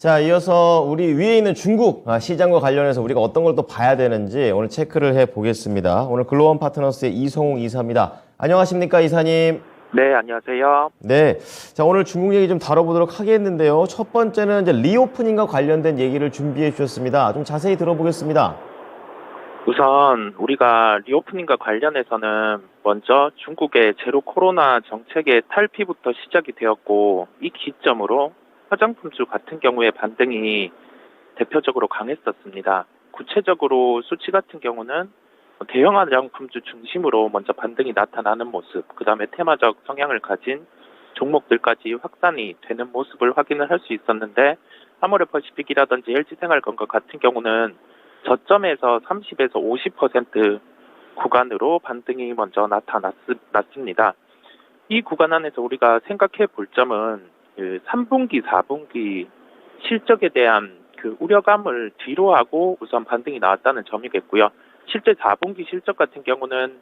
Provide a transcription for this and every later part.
자, 이어서 우리 위에 있는 중국 시장과 관련해서 우리가 어떤 걸 또 봐야 되는지 오늘 체크를 해 보겠습니다. 오늘 글로원 파트너스의 이성웅 이사입니다. 안녕하십니까, 이사님? 네, 안녕하세요. 네. 자, 오늘 중국 얘기 좀 다뤄보도록 하겠는데요. 첫 번째는 이제 리오프닝과 관련된 얘기를 준비해 주셨습니다. 좀 자세히 들어보겠습니다. 우선 우리가 리오프닝과 관련해서는 먼저 중국의 제로 코로나 정책의 탈피부터 시작이 되었고, 이 기점으로 화장품주 같은 경우에 반등이 대표적으로 강했었습니다. 구체적으로 수치 같은 경우는 대형 화장품주 중심으로 먼저 반등이 나타나는 모습, 그 다음에 테마적 성향을 가진 종목들까지 확산이 되는 모습을 확인을 할 수 있었는데, 하모레퍼시픽이라든지 LG생활건강 같은 경우는 저점에서 30에서 50% 구간으로 반등이 먼저 나타났습니다. 이 구간 안에서 우리가 생각해 볼 점은 3분기, 4분기 실적에 대한 그 우려감을 뒤로하고 우선 반등이 나왔다는 점이겠고요. 실제 4분기 실적 같은 경우는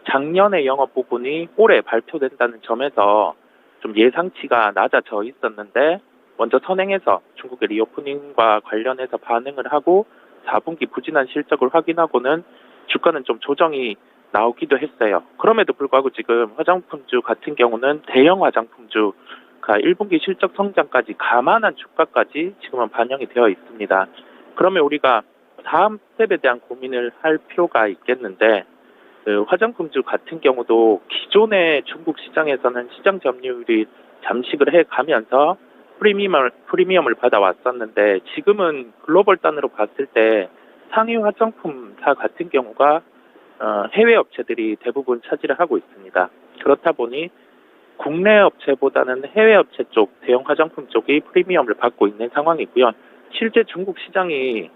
작년의 영업 부분이 올해 발표된다는 점에서 좀 예상치가 낮아져 있었는데, 먼저 선행해서 중국의 리오프닝과 관련해서 반응을 하고 4분기 부진한 실적을 확인하고는 주가는 좀 조정이 나오기도 했어요. 그럼에도 불구하고 지금 화장품주 같은 경우는 대형 화장품주가 1분기 실적 성장까지 감안한 주가까지 지금은 반영이 되어 있습니다. 그러면 우리가 다음 스텝에 대한 고민을 할 필요가 있겠는데, 화장품주 같은 경우도 기존의 중국 시장에서는 시장 점유율이 잠식을 해가면서 프리미엄을 받아왔었는데, 지금은 글로벌 단으로 봤을 때 상위 화장품사 같은 경우가 해외 업체들이 대부분 차지를 하고 있습니다. 그렇다 보니 국내 업체보다는 해외 업체 쪽, 대형 화장품 쪽이 프리미엄을 받고 있는 상황이고요. 실제 중국 시장이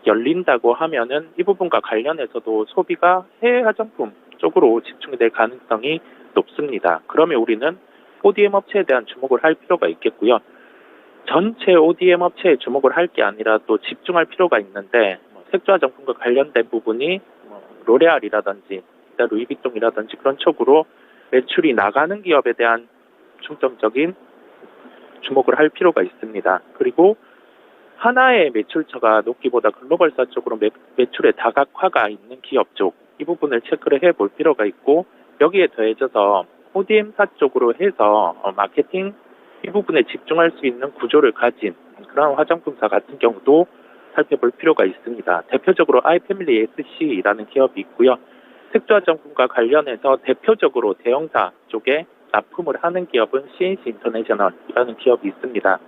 열린다고 하면은 이 부분과 관련해서도 소비가 해외 화장품 쪽으로 집중이 될 가능성이 높습니다. 그러면 우리는 ODM 업체에 대한 주목을 할 필요가 있겠고요. 전체 ODM 업체에 주목을 할 게 아니라 또 집중할 필요가 있는데, 색조 화장품과 관련된 부분이 로레알이라든지 루이비통이라든지 그런 쪽으로 매출이 나가는 기업에 대한 중점적인 주목을 할 필요가 있습니다. 그리고 하나의 매출처가 높기보다 글로벌사 쪽으로 매출의 다각화가 있는 기업 쪽, 이 부분을 체크를 해볼 필요가 있고, 여기에 더해져서 ODM사 쪽으로 해서 마케팅 이 부분에 집중할 수 있는 구조를 가진 그런 화장품사 같은 경우도 살펴볼 필요가 있습니다. 대표적으로 아이패밀리 SC라는 기업이 있고요. 색조 화장품과 관련해서 대표적으로 대형사 쪽에 납품을 하는 기업은 CNC 인터내셔널이라는 기업이 있습니다.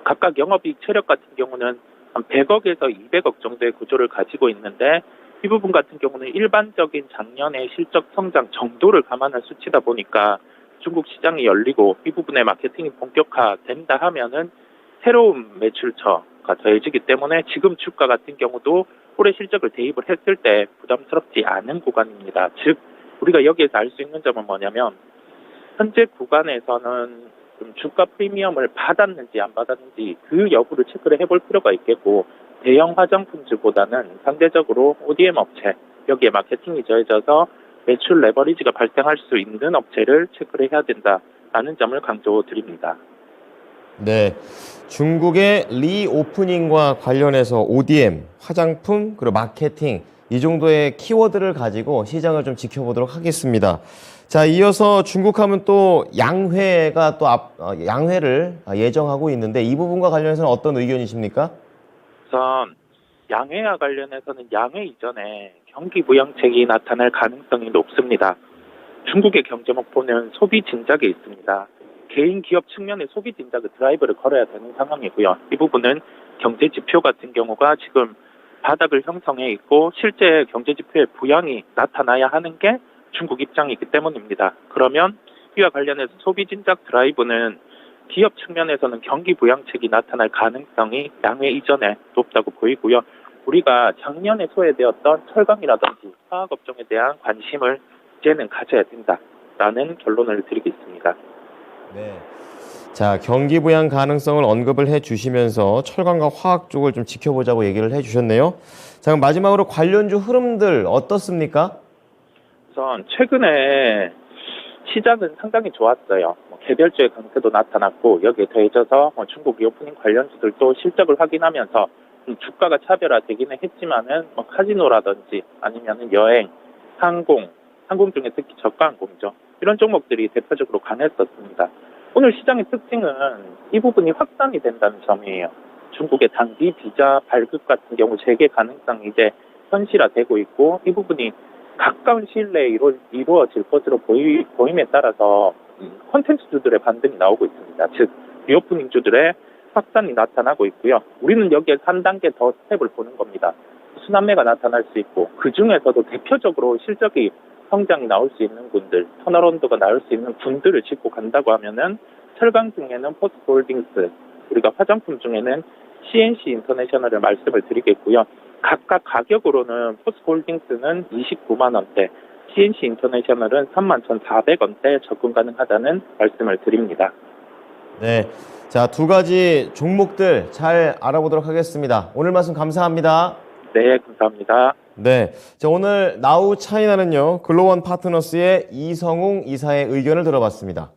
각각 영업이익 체력 같은 경우는 한 100억에서 200억 정도의 구조를 가지고 있는데, 이 부분 같은 경우는 일반적인 작년의 실적 성장 정도를 감안한 수치다 보니까 중국 시장이 열리고 이 부분의 마케팅이 본격화된다 하면은 새로운 매출처가 더해지기 때문에 지금 주가 같은 경우도 올해 실적을 대입을 했을 때 부담스럽지 않은 구간입니다. 즉, 우리가 여기에서 알 수 있는 점은 뭐냐면, 현재 구간에서는 좀 주가 프리미엄을 받았는지 안 받았는지 그 여부를 체크를 해볼 필요가 있겠고, 대형 화장품주보다는 상대적으로 ODM 업체, 여기에 마케팅이 더해져서 매출 레버리지가 발생할 수 있는 업체를 체크를 해야 된다라는 점을 강조드립니다. 네. 중국의 리오프닝과 관련해서 ODM, 화장품, 그리고 마케팅, 이 정도의 키워드를 가지고 시장을 좀 지켜보도록 하겠습니다. 자, 이어서 중국 하면 또 양회가 또 양회를 예정하고 있는데, 이 부분과 관련해서는 어떤 의견이십니까? 우선 양회와 관련해서는 양회 이전에 경기 부양책이 나타날 가능성이 높습니다. 중국의 경제 목표는 소비 진작에 있습니다. 개인 기업 측면의 소비 진작의 드라이브를 걸어야 되는 상황이고요. 이 부분은 경제 지표 같은 경우가 지금 바닥을 형성해 있고, 실제 경제 지표의 부양이 나타나야 하는 게 중국 입장이기 때문입니다. 그러면 이와 관련해서 소비 진작 드라이브는 기업 측면에서는 경기 부양책이 나타날 가능성이 양회 이전에 높다고 보이고요. 우리가 작년에 소외되었던 철강이라든지 화학업종에 대한 관심을 이제는 가져야 된다라는 결론을 드리겠습니다. 네. 자, 경기 부양 가능성을 언급을 해 주시면서 철강과 화학 쪽을 좀 지켜보자고 얘기를 해 주셨네요. 자, 그럼 마지막으로 관련주 흐름들 어떻습니까? 우선 최근에 시작은 상당히 좋았어요. 개별주의 강세도 나타났고 여기에 더해져서 중국 리오프닝 관련주들도 실적을 확인하면서 좀 주가가 차별화되기는 했지만은 카지노라든지 아니면은 여행, 항공 중에 특히 저가 항공이죠. 이런 종목들이 대표적으로 강했었습니다. 오늘 시장의 특징은 이 부분이 확산이 된다는 점이에요. 중국의 단기 비자 발급 같은 경우 재개 가능성이 이제 현실화되고 있고 이 부분이 가까운 시일 내에 이루어질 것으로 보임에 따라서 콘텐츠주들의 반등이 나오고 있습니다. 즉 리오프닝주들의 확산이 나타나고 있고요. 우리는 여기에서 한 단계 더 스텝을 보는 겁니다. 순환매가 나타날 수 있고 그 중에서도 대표적으로 실적이 성장이 나올 수 있는 군들, 턴어라운드가 나올 수 있는 군들을 짚고 간다고 하면은 철강 중에는 포스트홀딩스, 우리가 화장품 중에는 CNC 인터내셔널을 말씀을 드리겠고요. 각각 가격으로는 포스트홀딩스는 29만 원대, CNC 인터내셔널은 31,400원대 접근 가능하다는 말씀을 드립니다. 네. 자, 두 가지 종목들 잘 알아보도록 하겠습니다. 오늘 말씀 감사합니다. 네, 감사합니다. 네. 자, 오늘 나우 차이나는요, 글로원 파트너스의 이성웅 이사의 의견을 들어봤습니다.